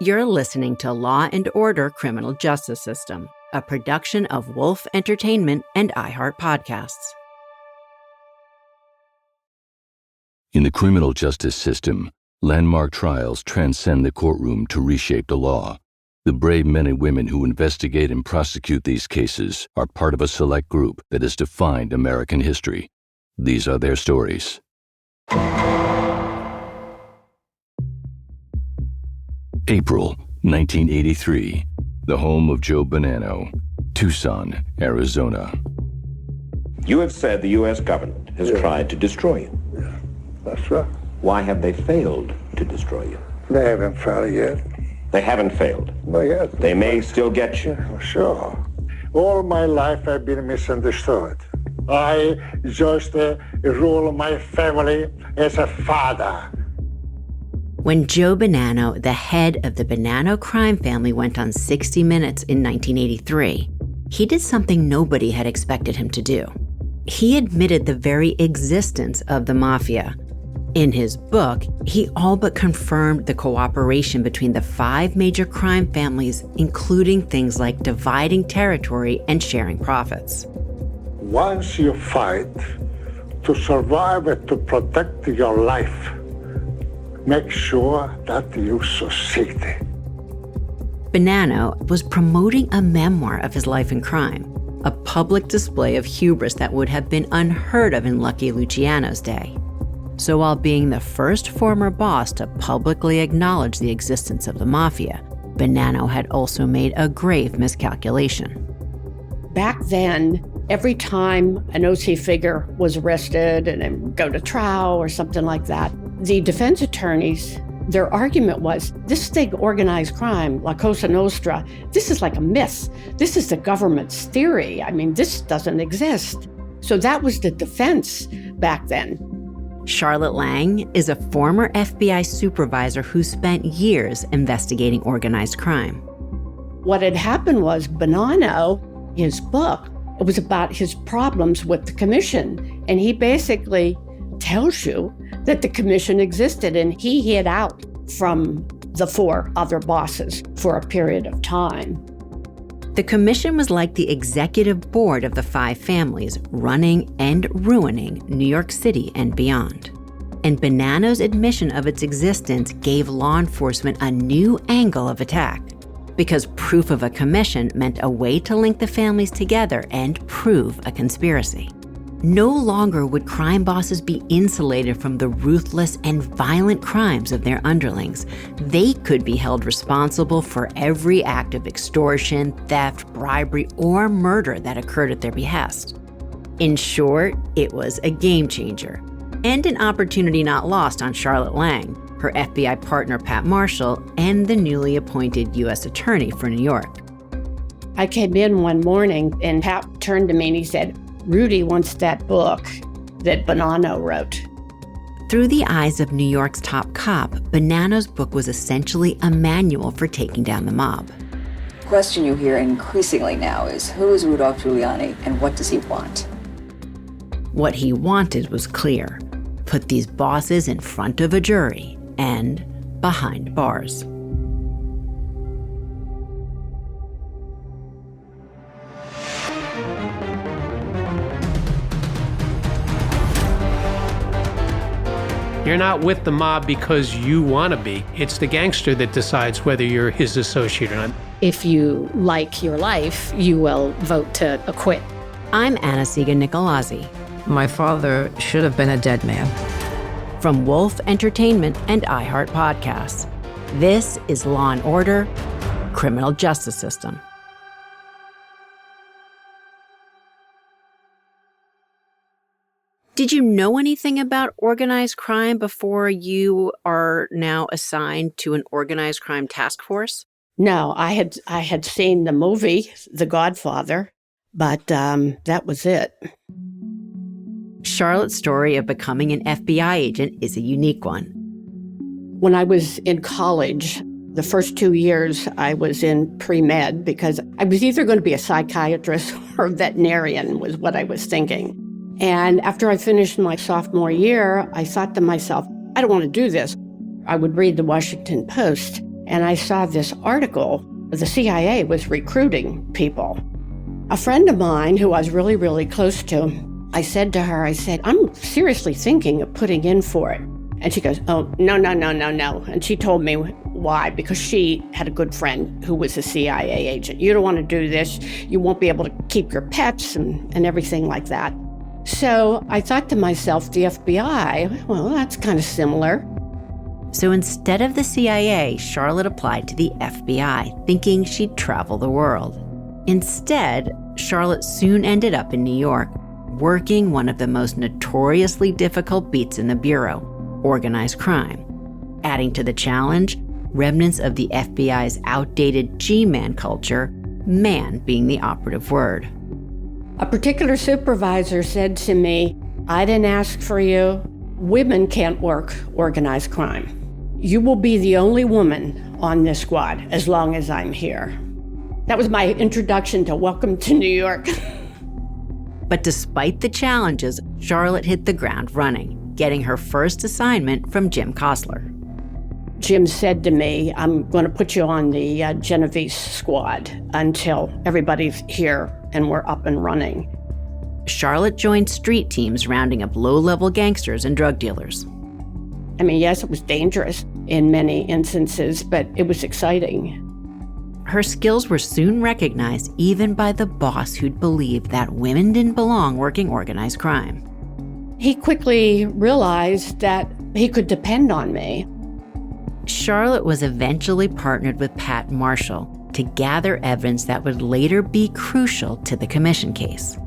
You're listening to Law and Order: Criminal Justice System, a production of Wolf Entertainment and iHeart Podcasts. In the criminal justice system, landmark trials transcend the courtroom to reshape the law. The brave men and women who investigate and prosecute these cases are part of a select group that has defined American history. These are their stories. April 1983, the home of Joe Bonanno, Tucson, Arizona. You have said the U.S. government has tried to destroy you. Yeah, that's right. Why have they failed to destroy you? They haven't failed yet. They haven't failed. Not yet. They may still get you. Yeah, sure. All my life I've been misunderstood. I just rule my family as a father. When Joe Bonanno, the head of the Bonanno crime family, went on 60 Minutes in 1983, he did something nobody had expected him to do. He admitted the very existence of the Mafia. In his book, he all but confirmed the cooperation between the 5 major crime families, including things like dividing territory and sharing profits. Once you fight to survive and to protect your life, make sure that you succeed. Bonanno was promoting a memoir of his life in crime, a public display of hubris that would have been unheard of in Lucky Luciano's day. So while being the first former boss to publicly acknowledge the existence of the Mafia, Bonanno had also made a grave miscalculation. Back then, every time an OC figure was arrested and then go to trial or something like that, the defense attorneys, their argument was, this thing, organized crime, La Cosa Nostra, this is like a myth. This is the government's theory. I mean, this doesn't exist. So that was the defense back then. Charlotte Lang is a former FBI supervisor who spent years investigating organized crime. What had happened was Bonanno, his book, it was about his problems with the commission. And he basically tells you that the commission existed and he hid out from the 4 other bosses for a period of time. The commission was like the executive board of the 5 families, running and ruining New York City and beyond. And Bonanno's admission of its existence gave law enforcement a new angle of attack, because proof of a commission meant a way to link the families together and prove a conspiracy. No longer would crime bosses be insulated from the ruthless and violent crimes of their underlings. They could be held responsible for every act of extortion, theft, bribery, or murder that occurred at their behest. In short, it was a game changer, and an opportunity not lost on Charlotte Lang, her FBI partner Pat Marshall, and the newly appointed U.S. Attorney for New York. I came in one morning and Pat turned to me and he said, Rudy wants that book that Bonanno wrote. Through the eyes of New York's top cop, Bonanno's book was essentially a manual for taking down the mob. The question you hear increasingly now is, who is Rudolph Giuliani and what does he want? What he wanted was clear: put these bosses in front of a jury and behind bars. You're not with the mob because you want to be. It's the gangster that decides whether you're his associate or not. If you like your life, you will vote to acquit. I'm Anna-Siga Nicolazzi. My father should have been a dead man. From Wolf Entertainment and iHeart Podcasts, this is Law and Order: Criminal Justice System. Did you know anything about organized crime before you are now assigned to an organized crime task force? No, I had seen the movie, The Godfather, but that was it. Charlotte's story of becoming an FBI agent is a unique one. When I was in college, the first 2 years I was in pre-med because I was either going to be a psychiatrist or a veterinarian was what I was thinking. And after I finished my sophomore year, I thought to myself, I don't want to do this. I would read the Washington Post, and I saw this article. The CIA was recruiting people. A friend of mine who I was really, really close to, I said to her, I'm seriously thinking of putting in for it. And she goes, oh, no. And she told me why, because she had a good friend who was a CIA agent. You don't want to do this. You won't be able to keep your pets and everything like that. So I thought to myself, the FBI, well, that's kind of similar. So instead of the CIA, Charlotte applied to the FBI, thinking she'd travel the world. Instead, Charlotte soon ended up in New York, working one of the most notoriously difficult beats in the Bureau, organized crime. Adding to the challenge, remnants of the FBI's outdated G-man culture, man being the operative word. A particular supervisor said to me, I didn't ask for you. Women can't work organized crime. You will be the only woman on this squad as long as I'm here. That was my introduction to welcome to New York. But despite the challenges, Charlotte hit the ground running, getting her first assignment from Jim Kostler. Jim said to me, I'm going to put you on the Genovese squad until everybody's here and we're up and running. Charlotte joined street teams rounding up low-level gangsters and drug dealers. I mean, yes, it was dangerous in many instances, but it was exciting. Her skills were soon recognized even by the boss who'd believed that women didn't belong working organized crime. He quickly realized that he could depend on me. Charlotte was eventually partnered with Pat Marshall to gather evidence that would later be crucial to the commission case.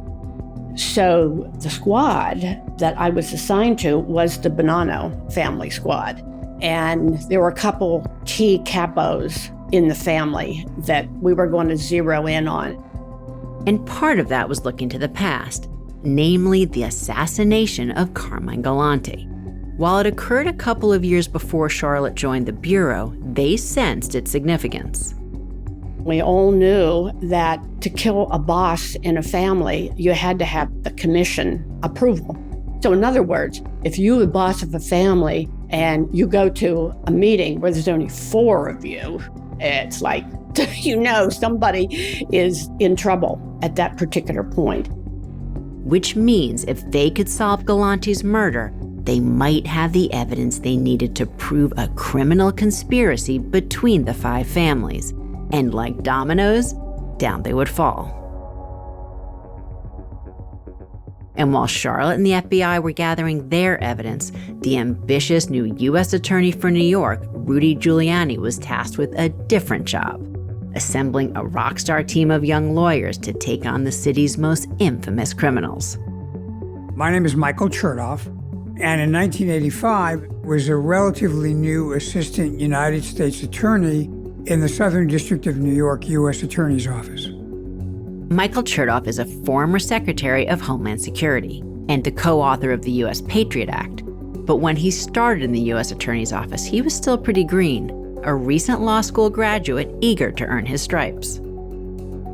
So the squad that I was assigned to was the Bonanno family squad. And there were a couple key capos in the family that we were going to zero in on. And part of that was looking to the past, namely the assassination of Carmine Galante. While it occurred a couple of years before Charlotte joined the Bureau, they sensed its significance. We all knew that to kill a boss in a family, you had to have the commission approval. So in other words, if you were the boss of a family and you go to a meeting where there's only 4 of you, it's like, somebody is in trouble at that particular point. Which means if they could solve Galante's murder, they might have the evidence they needed to prove a criminal conspiracy between the 5 families. And like dominoes, down they would fall. And while Charlotte and the FBI were gathering their evidence, the ambitious new U.S. Attorney for New York, Rudy Giuliani, was tasked with a different job, assembling a rock star team of young lawyers to take on the city's most infamous criminals. My name is Michael Chertoff, and in 1985 was a relatively new Assistant United States Attorney in the Southern District of New York U.S. Attorney's Office. Michael Chertoff is a former Secretary of Homeland Security and the co-author of the U.S. Patriot Act. But when he started in the U.S. Attorney's Office, he was still pretty green, a recent law school graduate eager to earn his stripes.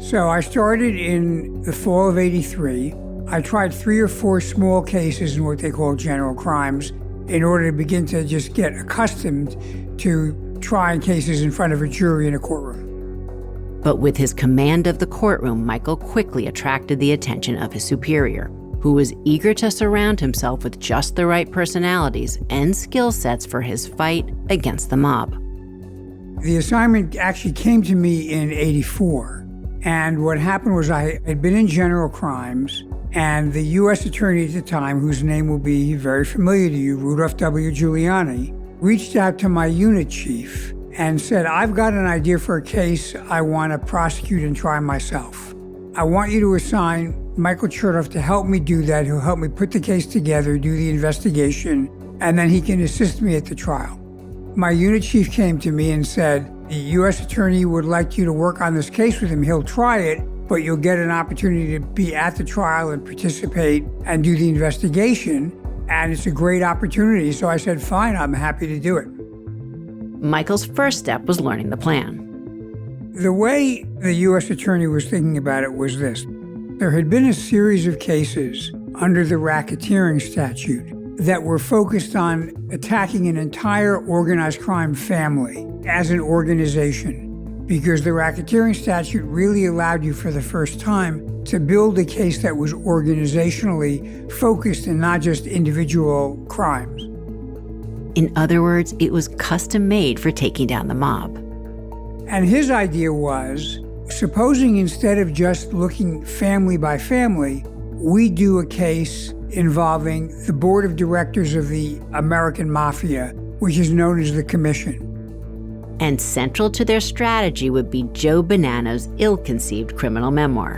So I started in the fall of '83. I tried 3 or 4 small cases in what they call general crimes in order to begin to just get accustomed to trying cases in front of a jury in a courtroom. But with his command of the courtroom, Michael quickly attracted the attention of his superior, who was eager to surround himself with just the right personalities and skill sets for his fight against the mob. The assignment actually came to me in '84. And what happened was I had been in general crimes, and the U.S. attorney at the time, whose name will be very familiar to you, Rudolph W. Giuliani, reached out to my unit chief and said, I've got an idea for a case I want to prosecute and try myself. I want you to assign Michael Chertoff to help me do that. He'll help me put the case together, do the investigation, and then he can assist me at the trial. My unit chief came to me and said, the U.S. attorney would like you to work on this case with him. He'll try it, but you'll get an opportunity to be at the trial and participate and do the investigation. And it's a great opportunity. So I said, fine, I'm happy to do it. Michael's first step was learning the plan. The way the U.S. attorney was thinking about it was this. There had been a series of cases under the racketeering statute that were focused on attacking an entire organized crime family as an organization, because the racketeering statute really allowed you for the first time to build a case that was organizationally focused and not just individual crimes. In other words, it was custom made for taking down the mob. And his idea was, supposing instead of just looking family by family, we do a case involving the board of directors of the American Mafia, which is known as the Commission. And central to their strategy would be Joe Bonanno's ill-conceived criminal memoir.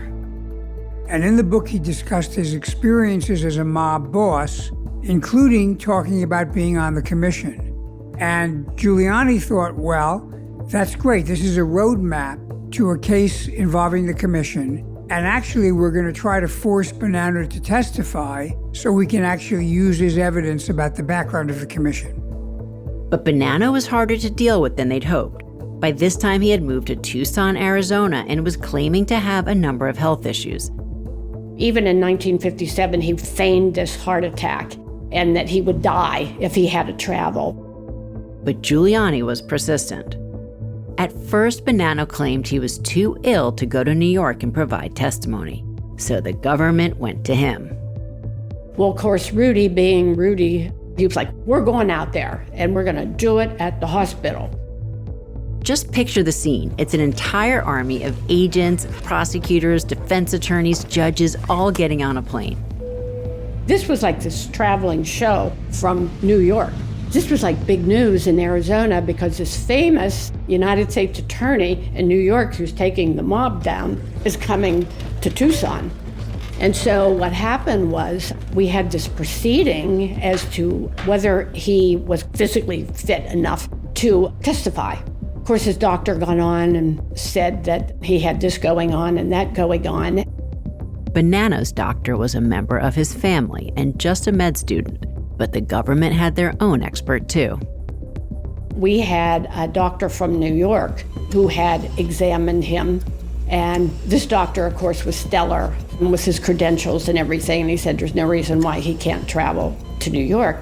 And in the book, he discussed his experiences as a mob boss, including talking about being on the Commission. And Giuliani thought, well, that's great. This is a roadmap to a case involving the Commission. And actually, we're going to try to force Bonanno to testify so we can actually use his evidence about the background of the Commission. But Bonanno was harder to deal with than they'd hoped. By this time, he had moved to Tucson, Arizona, and was claiming to have a number of health issues. Even in 1957, he feigned this heart attack and that he would die if he had to travel. But Giuliani was persistent. At first, Bonanno claimed he was too ill to go to New York and provide testimony, so the government went to him. Well, of course, Rudy, being Rudy, he was like, we're going out there, and we're going to do it at the hospital. Just picture the scene. It's an entire army of agents, prosecutors, defense attorneys, judges, all getting on a plane. This was like this traveling show from New York. This was like big news in Arizona because this famous United States attorney in New York who's taking the mob down is coming to Tucson. And so what happened was we had this proceeding as to whether he was physically fit enough to testify. Of course, his doctor got on and said that he had this going on and that going on. Bonanno's doctor was a member of his family and just a med student, but the government had their own expert too. We had a doctor from New York who had examined him, and this doctor, of course, was stellar with his credentials and everything, and he said there's no reason why he can't travel to New York.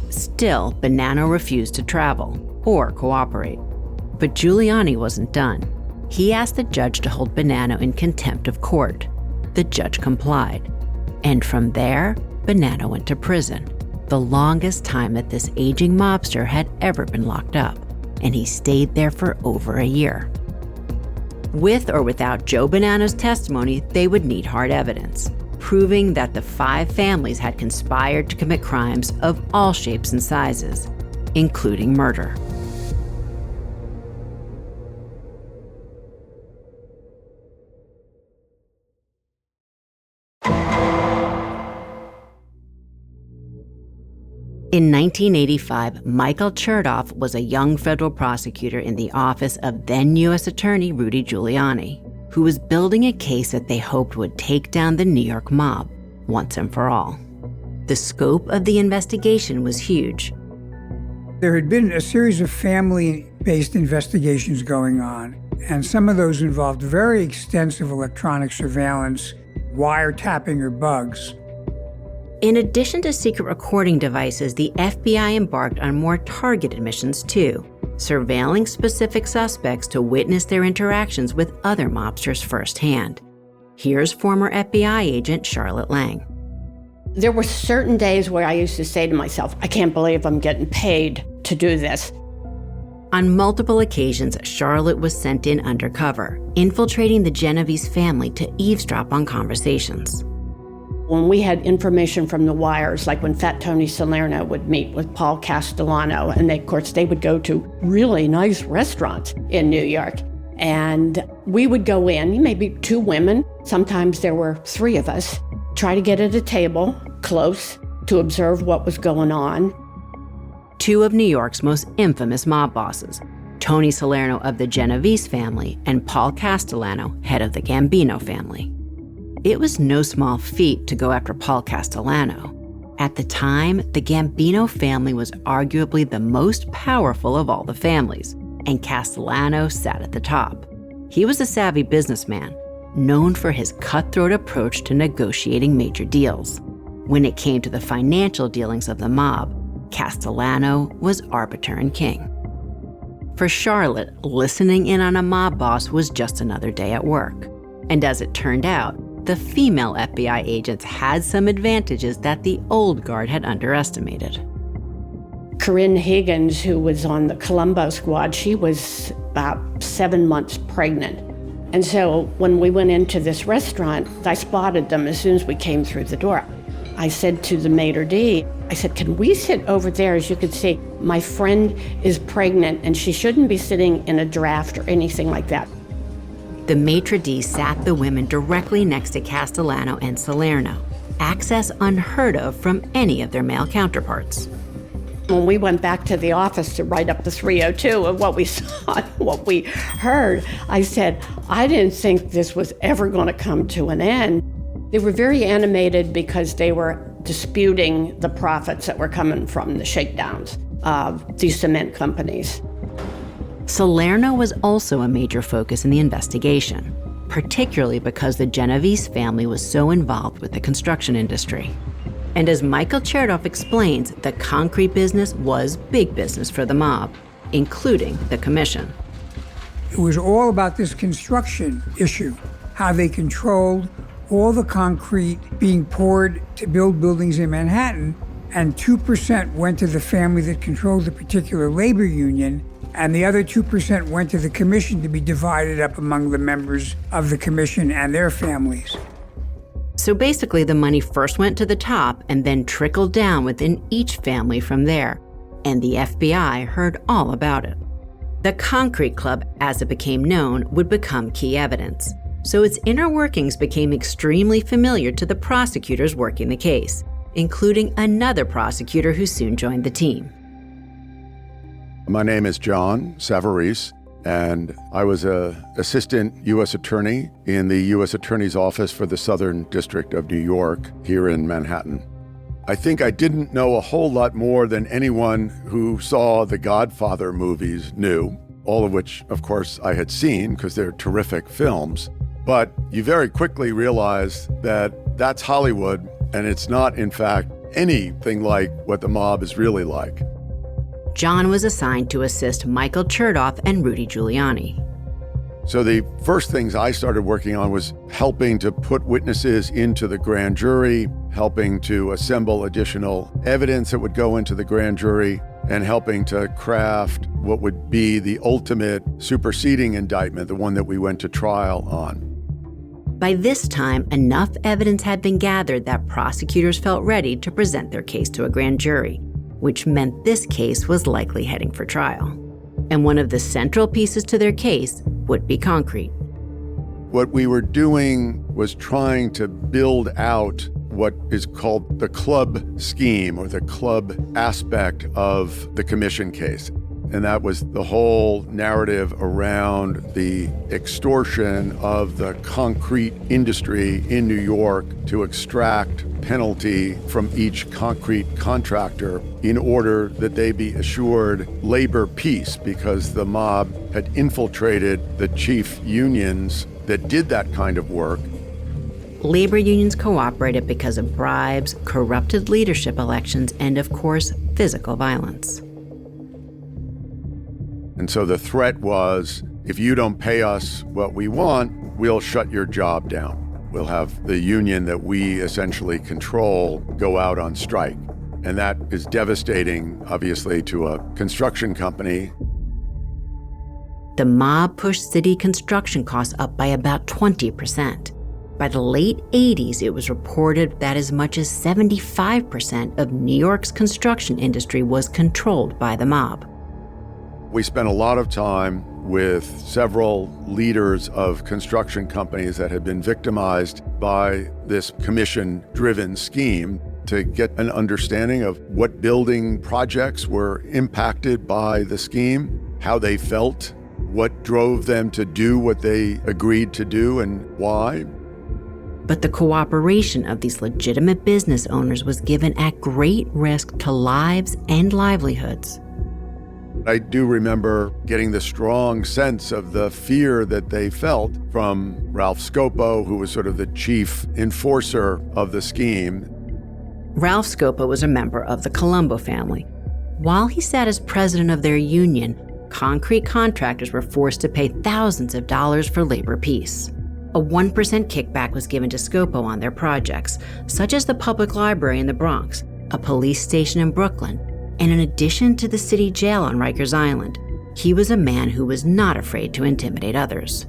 Still, Bonanno refused to travel or cooperate. But Giuliani wasn't done. He asked the judge to hold Bonanno in contempt of court. The judge complied. And from there, Bonanno went to prison, the longest time that this aging mobster had ever been locked up, and he stayed there for over a year. With or without Joe Bonanno's testimony, they would need hard evidence, proving that the 5 families had conspired to commit crimes of all shapes and sizes, including murder. In 1985, Michael Chertoff was a young federal prosecutor in the office of then U.S. Attorney Rudy Giuliani, who was building a case that they hoped would take down the New York mob once and for all. The scope of the investigation was huge. There had been a series of family-based investigations going on, and some of those involved very extensive electronic surveillance, wiretapping or bugs. In addition to secret recording devices, the FBI embarked on more targeted missions too, surveilling specific suspects to witness their interactions with other mobsters firsthand. Here's former FBI agent Charlotte Lang. There were certain days where I used to say to myself, I can't believe I'm getting paid to do this. On multiple occasions, Charlotte was sent in undercover, infiltrating the Genovese family to eavesdrop on conversations. When we had information from the wires, like when Fat Tony Salerno would meet with Paul Castellano, and of course they would go to really nice restaurants in New York. And we would go in, maybe 2 women, sometimes there were 3 of us, try to get at a table close to observe what was going on. 2 of New York's most infamous mob bosses, Tony Salerno of the Genovese family and Paul Castellano, head of the Gambino family. It was no small feat to go after Paul Castellano. At the time, the Gambino family was arguably the most powerful of all the families, and Castellano sat at the top. He was a savvy businessman, known for his cutthroat approach to negotiating major deals. When it came to the financial dealings of the mob, Castellano was arbiter and king. For Charlotte, listening in on a mob boss was just another day at work. And as it turned out, the female FBI agents had some advantages that the old guard had underestimated. Corinne Higgins, who was on the Colombo squad, she was about 7 months pregnant. And so when we went into this restaurant, I spotted them as soon as we came through the door. I said to the maitre d', I said, can we sit over there? As you can see, my friend is pregnant and she shouldn't be sitting in a draft or anything like that. The maitre d' sat the women directly next to Castellano and Salerno, access unheard of from any of their male counterparts. When we went back to the office to write up the 302 of what we saw and what we heard, I said, I didn't think this was ever going to come to an end. They were very animated because they were disputing the profits that were coming from the shakedowns of these cement companies. Salerno was also a major focus in the investigation, particularly because the Genovese family was so involved with the construction industry. And as Michael Chertoff explains, the concrete business was big business for the mob, including the commission. It was all about this construction issue, how they controlled all the concrete being poured to build buildings in Manhattan, and 2% went to the family that controlled the particular labor union, and the other 2% went to the commission to be divided up among the members of the commission and their families. So basically, the money first went to the top and then trickled down within each family from there, and the FBI heard all about it. The Concrete Club, as it became known, would become key evidence, so its inner workings became extremely familiar to the prosecutors working the case, including another prosecutor who soon joined the team. My name is John Savarese, and I was an assistant U.S. attorney in the U.S. Attorney's Office for the Southern District of New York here in Manhattan. I think I didn't know a whole lot more than anyone who saw the Godfather movies knew, all of which, of course, I had seen because they're terrific films. But you very quickly realize that that's Hollywood, and it's not, in fact, anything like what the mob is really like. John was assigned to assist Michael Chertoff and Rudy Giuliani. So the first things I started working on was helping to put witnesses into the grand jury, helping to assemble additional evidence that would go into the grand jury, and helping to craft what would be the ultimate superseding indictment, the one that we went to trial on. By this time, enough evidence had been gathered that prosecutors felt ready to present their case to a grand jury, which meant this case was likely heading for trial. And one of the central pieces to their case would be concrete. What we were doing was trying to build out what is called the club scheme, or the club aspect of the commission case. And that was the whole narrative around the extortion of the concrete industry in New York to extract penalty from each concrete contractor in order that they be assured labor peace, because the mob had infiltrated the chief unions that did that kind of work. Labor unions cooperated because of bribes, corrupted leadership elections, and of course, physical violence. And so the threat was, if you don't pay us what we want, we'll shut your job down. We'll have the union that we essentially control go out on strike. And that is devastating, obviously, to a construction company. The mob pushed city construction costs up by about 20%. By the late 80s, it was reported that as much as 75% of New York's construction industry was controlled by the mob. We spent a lot of time with several leaders of construction companies that had been victimized by this commission-driven scheme to get an understanding of what building projects were impacted by the scheme, how they felt, what drove them to do what they agreed to do, and why. But the cooperation of these legitimate business owners was given at great risk to lives and livelihoods. I do remember getting the strong sense of the fear that they felt from Ralph Scopo, who was sort of the chief enforcer of the scheme. Ralph Scopo was a member of the Colombo family. While he sat as president of their union, concrete contractors were forced to pay thousands of dollars for labor peace. A 1% kickback was given to Scopo on their projects, such as the public library in the Bronx, a police station in Brooklyn, and in addition to the city jail on Rikers Island, he was a man who was not afraid to intimidate others.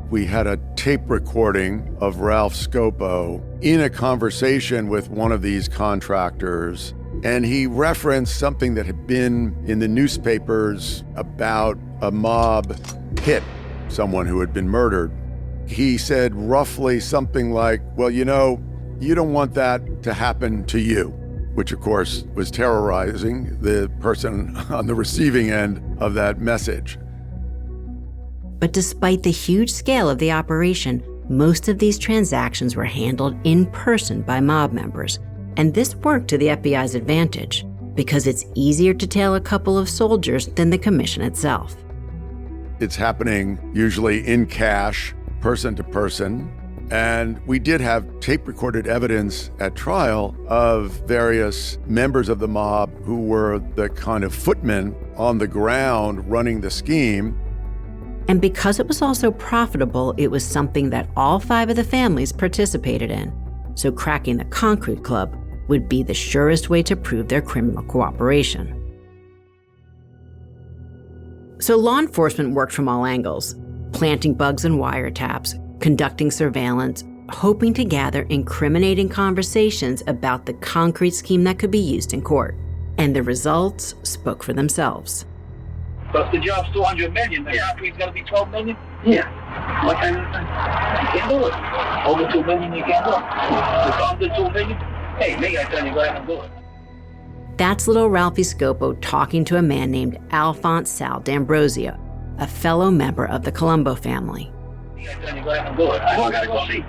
We had a tape recording of Ralph Scopo in a conversation with one of these contractors, and he referenced something that had been in the newspapers about a mob hit someone who had been murdered. He said roughly something like, well, you don't want that to happen to you, which of course was terrorizing the person on the receiving end of that message. But despite the huge scale of the operation, most of these transactions were handled in person by mob members. And this worked to the FBI's advantage, because it's easier to tail a couple of soldiers than the commission itself. It's happening usually in cash, person to person. And we did have tape-recorded evidence at trial of various members of the mob who were the kind of footmen on the ground running the scheme. And because it was also profitable, it was something that all 5 of the families participated in. So cracking the concrete club would be the surest way to prove their criminal cooperation. So law enforcement worked from all angles, planting bugs and wiretaps, conducting surveillance, hoping to gather incriminating conversations about the concrete scheme that could be used in court. And the results spoke for themselves. But if the job's $200 million, the concrete's gonna be $12 million? Yeah. What kind of thing? You can't do it. Over $2 million, you can't do it. If under $2 million, hey, me, I tell you, go ahead and do it. That's little Ralphie Scopo talking to a man named Alphonse Sal D'Ambrosio, a fellow member of the Colombo family. I tell you, go ahead and do it. I gotta go see.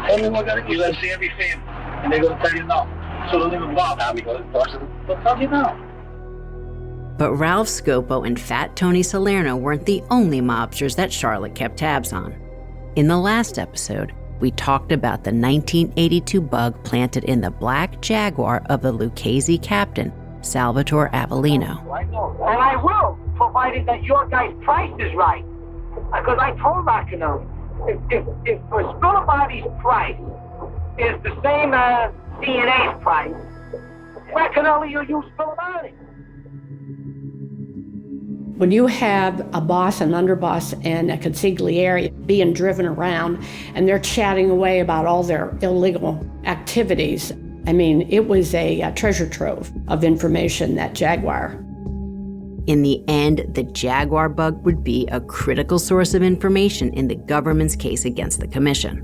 Tell me what gotta do. You're gonna see every family, and they're gonna tell you no. So don't even bother me, because they'll tell you no. But Ralph Scopo and Fat Tony Salerno weren't the only mobsters that Charlotte kept tabs on. In the last episode, we talked about the 1982 bug planted in the black Jaguar of the Lucchese captain, Salvatore Avellino. And I will, provided that your guy's price is right. Because I told Racanelli, if Spilabotti's price is the same as CNA's price, Racanelli will use Spilabotti. When you have a boss, an underboss, and a consigliere being driven around and they're chatting away about all their illegal activities, I mean, it was a treasure trove of information, that Jaguar. In the end, the Jaguar bug would be a critical source of information in the government's case against the commission.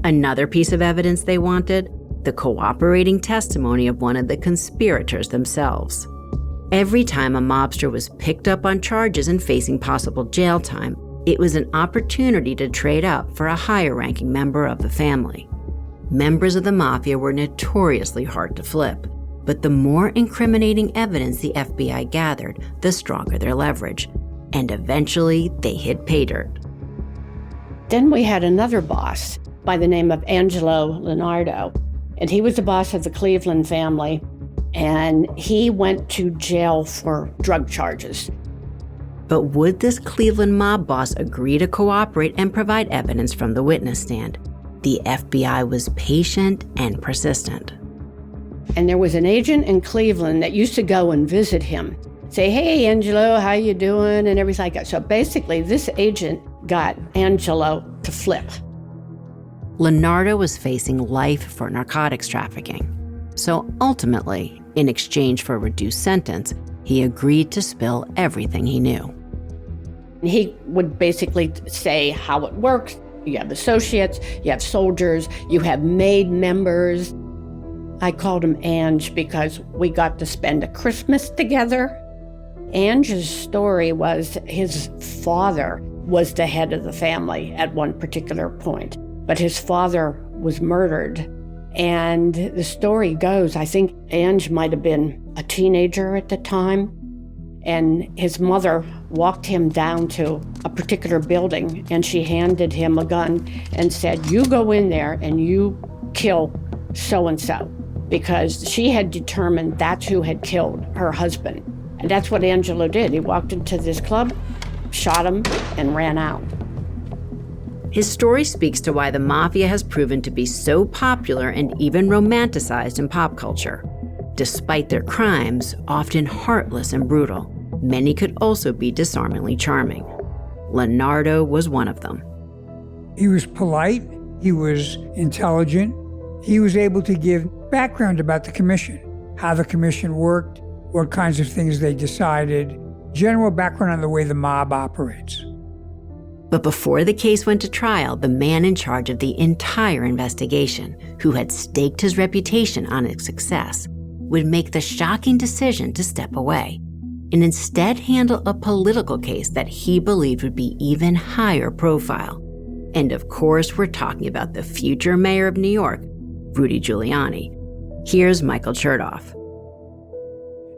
Another piece of evidence they wanted, the cooperating testimony of one of the conspirators themselves. Every time a mobster was picked up on charges and facing possible jail time, it was an opportunity to trade up for a higher-ranking member of the family. Members of the Mafia were notoriously hard to flip, but the more incriminating evidence the FBI gathered, the stronger their leverage. And eventually, they hit pay dirt. Then we had another boss by the name of Angelo Leonardo, and he was the boss of the Cleveland family, and he went to jail for drug charges. But would this Cleveland mob boss agree to cooperate and provide evidence from the witness stand? The FBI was patient and persistent. And there was an agent in Cleveland that used to go and visit him, say, hey, Angelo, how you doing, and everything like that. So basically, this agent got Angelo to flip. Leonardo was facing life for narcotics trafficking. So ultimately, in exchange for a reduced sentence, he agreed to spill everything he knew. He would basically say how it works. You have associates, you have soldiers, you have maid members. I called him Ange because we got to spend a Christmas together. Ange's story was his father was the head of the family at one particular point, but his father was murdered. And the story goes, I think Ange might have been a teenager at the time, and his mother walked him down to a particular building, and she handed him a gun and said, you go in there and you kill so-and-so. because she had determined that's who had killed her husband. And that's what Angelo did. He walked into this club, shot him, and ran out. His story speaks to why the Mafia has proven to be so popular and even romanticized in pop culture. Despite their crimes, often heartless and brutal, many could also be disarmingly charming. Leonardo was one of them. He was polite, he was intelligent, he was able to give background about the commission, how the commission worked, what kinds of things they decided, general background on the way the mob operates. But before the case went to trial, the man in charge of the entire investigation, who had staked his reputation on its success, would make the shocking decision to step away and instead handle a political case that he believed would be even higher profile. And of course, we're talking about the future mayor of New York, Rudy Giuliani. Here's Michael Chertoff.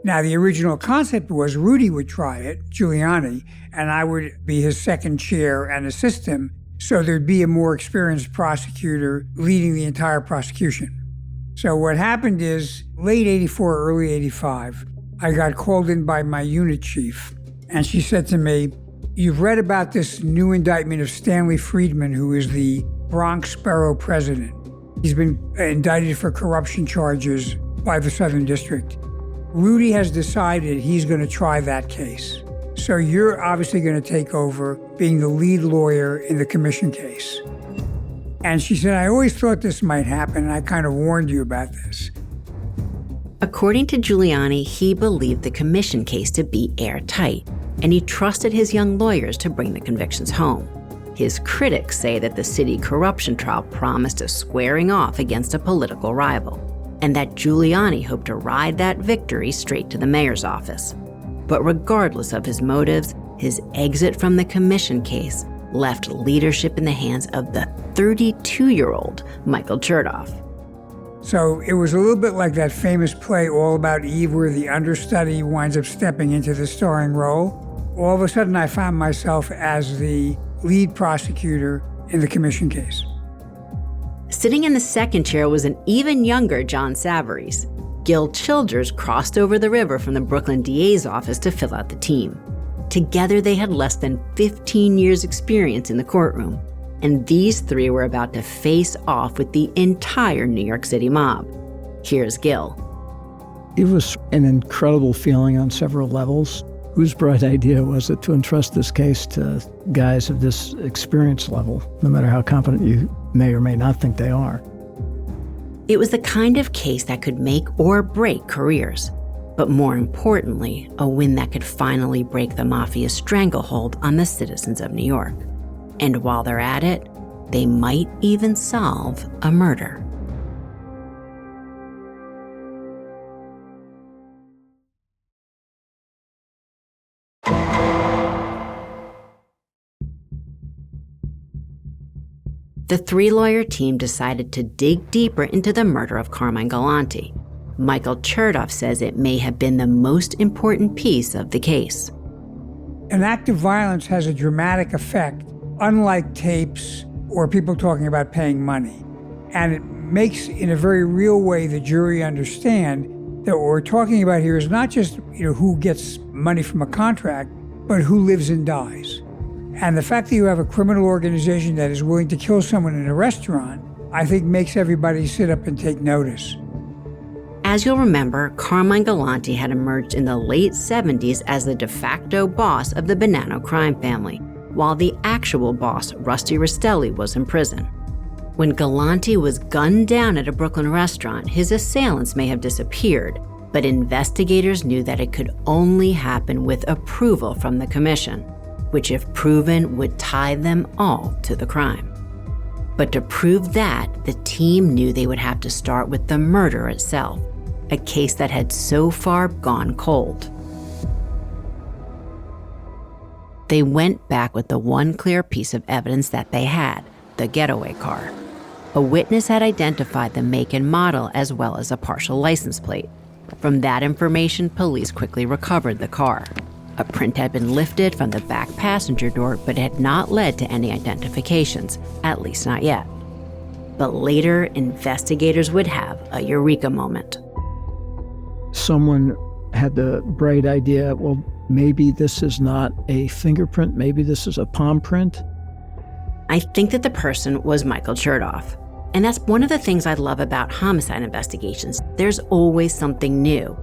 Now, the original concept was Rudy would try it, Giuliani, and I would be his second chair and assist him, so there'd be a more experienced prosecutor leading the entire prosecution. So what happened is, late 84, early 85, I got called in by my unit chief, and she said to me, "You've read about this new indictment of Stanley Friedman, who is the Bronx borough president. He's been indicted for corruption charges by the Southern District. Rudy has decided he's going to try that case. So you're obviously going to take over being the lead lawyer in the commission case." And she said, "I always thought this might happen, and I kind of warned you about this." According to Giuliani, he believed the commission case to be airtight, and he trusted his young lawyers to bring the convictions home. His critics say that the city corruption trial promised a squaring off against a political rival, and that Giuliani hoped to ride that victory straight to the mayor's office. But regardless of his motives, his exit from the commission case left leadership in the hands of the 32-year-old Michael Chertoff. So it was a little bit like that famous play All About Eve, where the understudy winds up stepping into the starring role. All of a sudden, I found myself as the lead prosecutor in the commission case. Sitting in the second chair was an even younger John Savarese. Gil Childers crossed over the river from the Brooklyn DA's office to fill out the team. Together, they had less than 15 years' experience in the courtroom, and these three were about to face off with the entire New York City mob. Here's Gil. It was an incredible feeling on several levels. Whose bright idea was it to entrust this case to guys of this experience level, no matter how competent you may or may not think they are? It was the kind of case that could make or break careers, but more importantly, a win that could finally break the Mafia's stranglehold on the citizens of New York. And while they're at it, they might even solve a murder. The three-lawyer team decided to dig deeper into the murder of Carmine Galante. Michael Chertoff says it may have been the most important piece of the case. An act of violence has a dramatic effect, unlike tapes or people talking about paying money. And it makes, in a very real way, the jury understand that what we're talking about here is not just who gets money from a contract, but who lives and dies. And the fact that you have a criminal organization that is willing to kill someone in a restaurant, I think makes everybody sit up and take notice. As you'll remember, Carmine Galante had emerged in the late 70s as the de facto boss of the Bonanno crime family, while the actual boss, Rusty Rastelli, was in prison. When Galante was gunned down at a Brooklyn restaurant, his assailants may have disappeared, but investigators knew that it could only happen with approval from the commission, which, if proven, would tie them all to the crime. But to prove that, the team knew they would have to start with the murder itself, a case that had so far gone cold. They went back with the one clear piece of evidence that they had, the getaway car. A witness had identified the make and model as well as a partial license plate. From that information, police quickly recovered the car. A print had been lifted from the back passenger door, but had not led to any identifications, at least not yet. But later, investigators would have a eureka moment. Someone had the bright idea, well, maybe this is not a fingerprint, maybe this is a palm print. I think that the person was Michael Chertoff. And that's one of the things I love about homicide investigations. There's always something new.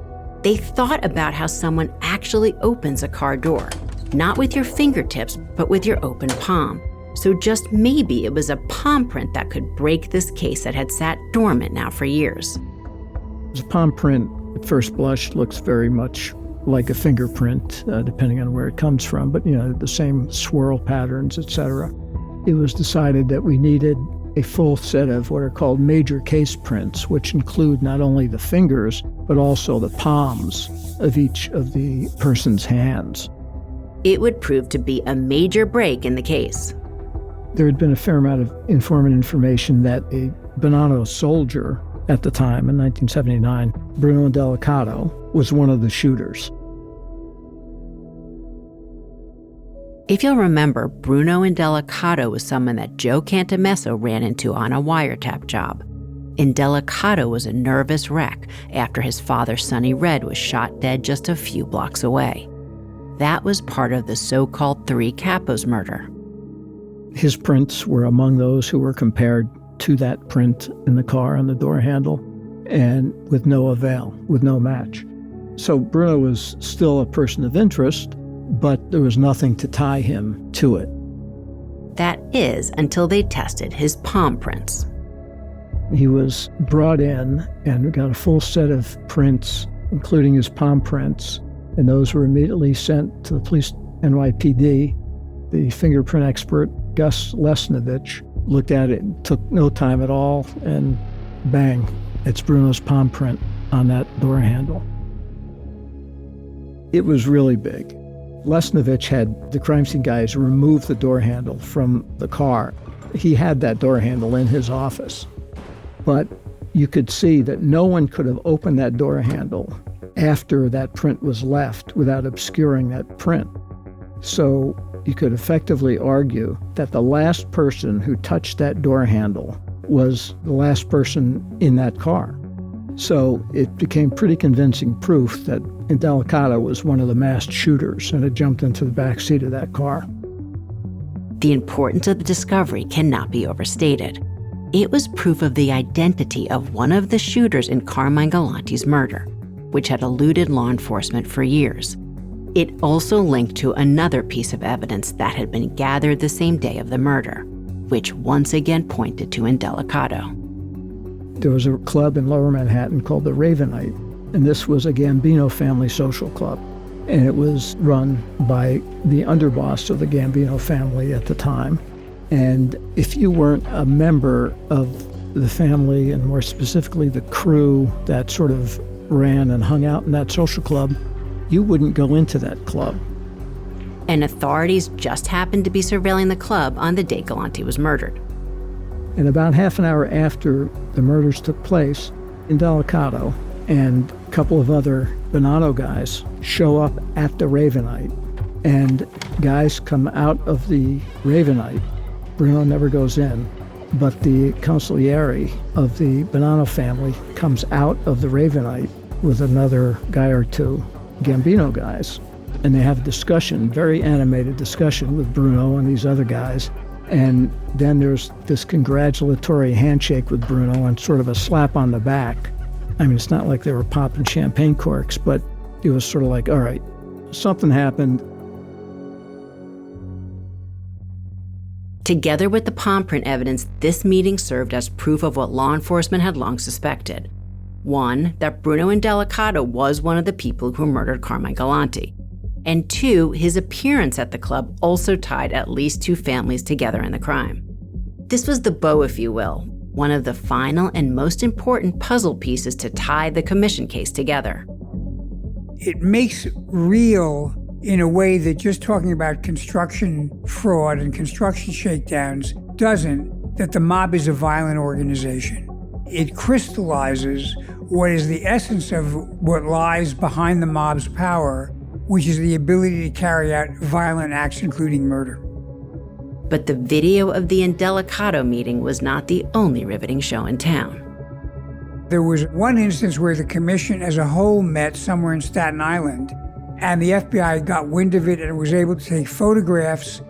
They thought about how someone actually opens a car door, not with your fingertips, but with your open palm. So just maybe it was a palm print that could break this case that had sat dormant now for years. The palm print, at first blush, looks very much like a fingerprint, depending on where it comes from, but the same swirl patterns, etc. It was decided that we needed a full set of what are called major case prints, which include not only the fingers, but also the palms of each of the person's hands. It would prove to be a major break in the case. There had been a fair amount of informant information that a Bonanno soldier at the time, in 1979, Bruno Delicato, was one of the shooters. If you'll remember, Bruno Indelicato was someone that Joe Cantamesso ran into on a wiretap job. Indelicato was a nervous wreck after his father, Sonny Red, was shot dead just a few blocks away. That was part of the so-called Three Capos murder. His prints were among those who were compared to that print in the car on the door handle, and with no avail, with no match. So Bruno was still a person of interest, but there was nothing to tie him to it. That is, until they tested his palm prints. He was brought in and got a full set of prints, including his palm prints, and those were immediately sent to the police NYPD. The fingerprint expert, Gus Lesnovich, looked at it, took no time at all, and bang, it's Bruno's palm print on that door handle. It was really big. Lesnovich had the crime scene guys remove the door handle from the car. He had that door handle in his office. But you could see that no one could have opened that door handle after that print was left without obscuring that print. So you could effectively argue that the last person who touched that door handle was the last person in that car. So it became pretty convincing proof that Indelicato was one of the masked shooters and had jumped into the back seat of that car. The importance of the discovery cannot be overstated. It was proof of the identity of one of the shooters in Carmine Galanti's murder, which had eluded law enforcement for years. It also linked to another piece of evidence that had been gathered the same day of the murder, which once again pointed to Indelicato. There was a club in Lower Manhattan called the Ravenite, and this was a Gambino family social club. And it was run by the underboss of the Gambino family at the time. And if you weren't a member of the family, and more specifically the crew that sort of ran and hung out in that social club, you wouldn't go into that club. And authorities just happened to be surveilling the club on the day Galanti was murdered. And about half an hour after the murders took place, Indelicato and a couple of other Bonanno guys show up at the Ravenite. And guys come out of the Ravenite. Bruno never goes in, but the consigliere of the Bonanno family comes out of the Ravenite with another guy or two Gambino guys. And they have a discussion, very animated discussion with Bruno and these other guys. And then there's this congratulatory handshake with Bruno and sort of a slap on the back. I mean, it's not like they were popping champagne corks, but it was sort of like, all right, something happened. Together with the palm print evidence, this meeting served as proof of what law enforcement had long suspected. One, that Bruno Indelicato was one of the people who murdered Carmine Galanti. And two, his appearance at the club also tied at least two families together in the crime. This was the bow, if you will, one of the final and most important puzzle pieces to tie the commission case together. It makes real in a way that just talking about construction fraud and construction shakedowns doesn't, that the mob is a violent organization. It crystallizes what is the essence of what lies behind the mob's power, which is the ability to carry out violent acts, including murder. But the video of the Indelicato meeting was not the only riveting show in town. There was one instance where the commission as a whole met somewhere in Staten Island, and the FBI got wind of it and was able to take photographs.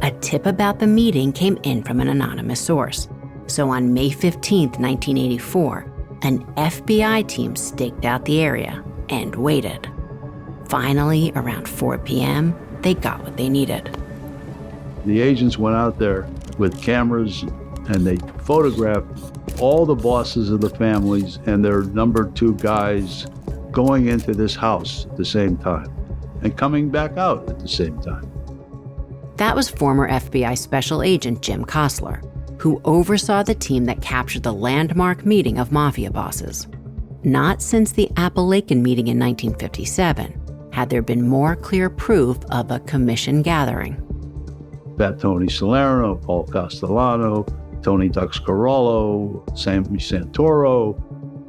A tip about the meeting came in from an anonymous source. So on May 15, 1984, an FBI team staked out the area and waited. Finally, around 4 p.m., they got what they needed. The agents went out there with cameras and they photographed all the bosses of the families and their number 2 guys going into this house at the same time and coming back out at the same time. That was former FBI Special Agent Jim Kostler, who oversaw the team that captured the landmark meeting of Mafia bosses. Not since the Appalachian meeting in 1957 had there been more clear proof of a commission gathering. Fat Tony Salerno, Paul Castellano, Tony Dux Carollo, Sammy Santoro.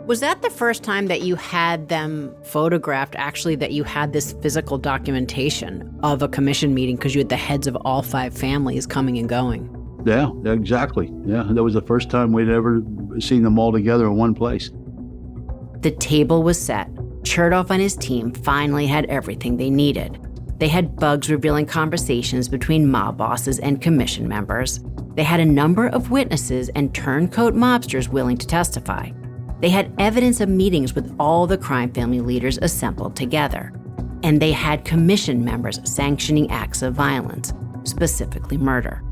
Was that the first time that you had them photographed, actually, that you had this physical documentation of a commission meeting because you had the heads of all 5 families coming and going? Yeah, exactly. Yeah, that was the first time we'd ever seen them all together in one place. The table was set. Chertoff and his team finally had everything they needed. They had bugs revealing conversations between mob bosses and commission members. They had a number of witnesses and turncoat mobsters willing to testify. They had evidence of meetings with all the crime family leaders assembled together. And they had commission members sanctioning acts of violence, specifically murder.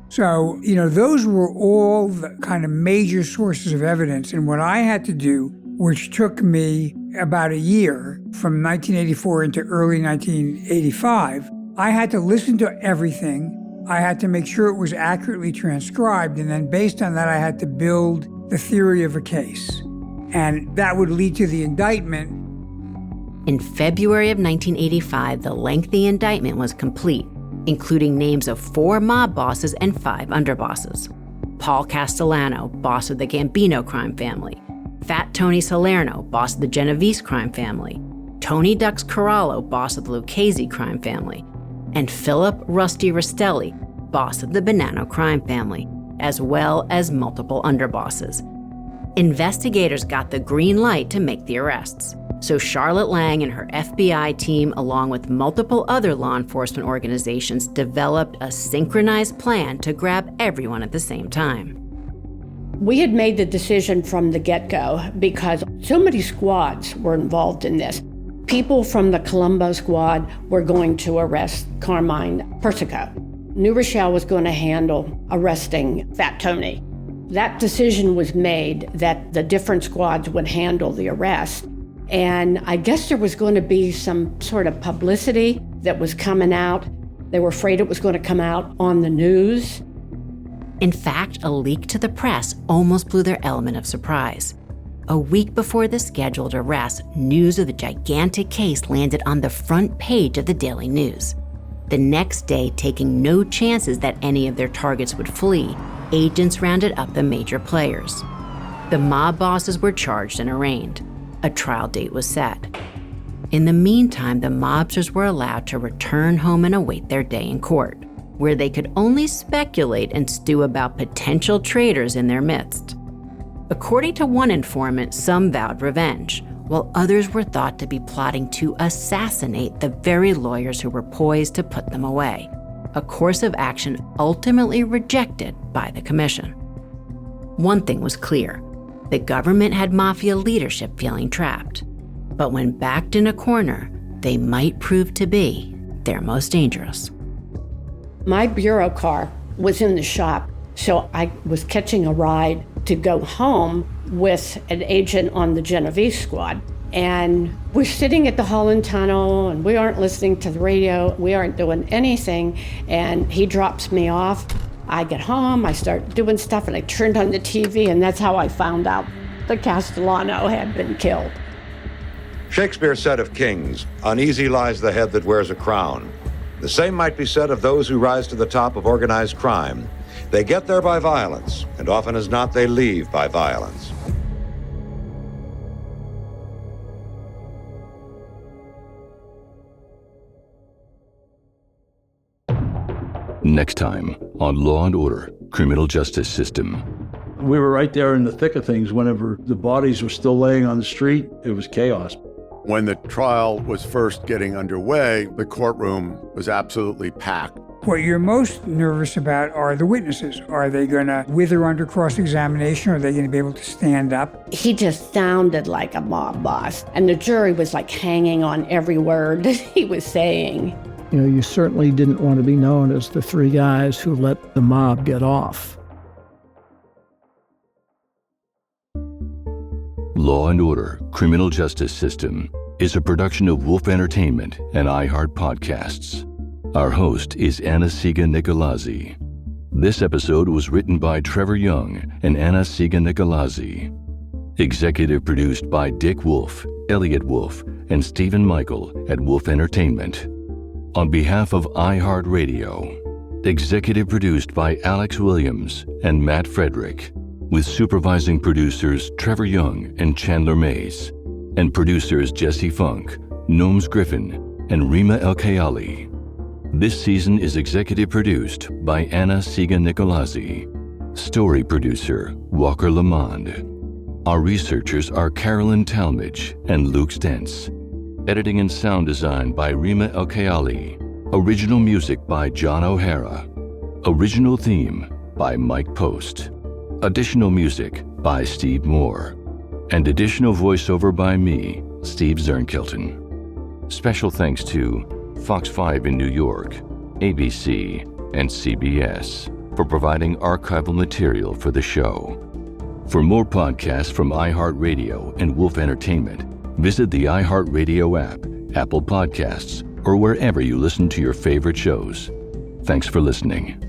So, those were all the kind of major sources of evidence. And what I had to do, which took me about a year, from 1984 into early 1985, I had to listen to everything. I had to make sure it was accurately transcribed. And then based on that, I had to build the theory of a case. And that would lead to the indictment. In February of 1985, the lengthy indictment was complete, including names of 4 mob bosses and 5 underbosses. Paul Castellano, boss of the Gambino crime family. Fat Tony Salerno, boss of the Genovese crime family. Tony Dux Carollo, boss of the Lucchese crime family. And Philip Rusty Rastelli, boss of the Bonanno crime family, as well as multiple underbosses. Investigators got the green light to make the arrests. So Charlotte Lang and her FBI team, along with multiple other law enforcement organizations, developed a synchronized plan to grab everyone at the same time. We had made the decision from the get-go because so many squads were involved in this. People from the Colombo squad were going to arrest Carmine Persico. New Rochelle was going to handle arresting Fat Tony. That decision was made that the different squads would handle the arrest. And I guess there was going to be some sort of publicity that was coming out. They were afraid it was going to come out on the news. In fact, a leak to the press almost blew their element of surprise. A week before the scheduled arrest, news of the gigantic case landed on the front page of the Daily News. The next day, taking no chances that any of their targets would flee, agents rounded up the major players. The mob bosses were charged and arraigned. A trial date was set. In the meantime, the mobsters were allowed to return home and await their day in court, where they could only speculate and stew about potential traitors in their midst. According to one informant, some vowed revenge, while others were thought to be plotting to assassinate the very lawyers who were poised to put them away, a course of action ultimately rejected by the commission. One thing was clear. The government had mafia leadership feeling trapped. But when backed in a corner, they might prove to be their most dangerous. My bureau car was in the shop, so I was catching a ride to go home with an agent on the Genovese squad. And we're sitting at the Holland Tunnel, and we aren't listening to the radio. We aren't doing anything. And he drops me off. I get home, I start doing stuff, and I turned on the TV, and that's how I found out that Castellano had been killed. Shakespeare said of kings, "Uneasy lies the head that wears a crown." The same might be said of those who rise to the top of organized crime. They get there by violence, and often as not, they leave by violence. Next time on Law & Order, Criminal Justice System. We were right there in the thick of things. Whenever the bodies were still laying on the street, it was chaos. When the trial was first getting underway, the courtroom was absolutely packed. What you're most nervous about are the witnesses. Are they going to wither under cross-examination, or are they going to be able to stand up? He just sounded like a mob boss, and the jury was like hanging on every word that he was saying. You know, you certainly didn't want to be known as the three guys who let the mob get off. Law & Order, Criminal Justice System is a production of Wolf Entertainment and iHeart Podcasts. Our host is Anna Siga Nicolazzi. This episode was written by Trevor Young and Anna Siga Nicolazzi. Executive produced by Dick Wolf, Elliot Wolf, and Stephen Michael at Wolf Entertainment. On behalf of iHeartRadio, executive produced by Alex Williams and Matt Frederick, with supervising producers Trevor Young and Chandler Mays, and producers Jesse Funk, Noams Griffin, and Rima El-Khayali. This season is executive produced by Anna Siga Nicolazzi. Story producer, Walker Lamond. Our researchers are Carolyn Talmadge and Luke Stentz. Editing and sound design by Rima El-Khayali. Original music by John O'Hara. Original theme by Mike Post. Additional music by Steve Moore. And additional voiceover by me, Steve Zernkilton. Special thanks to Fox 5 in New York, ABC, and CBS for providing archival material for the show. For more podcasts from iHeartRadio and Wolf Entertainment, visit the iHeartRadio app, Apple Podcasts, or wherever you listen to your favorite shows. Thanks for listening.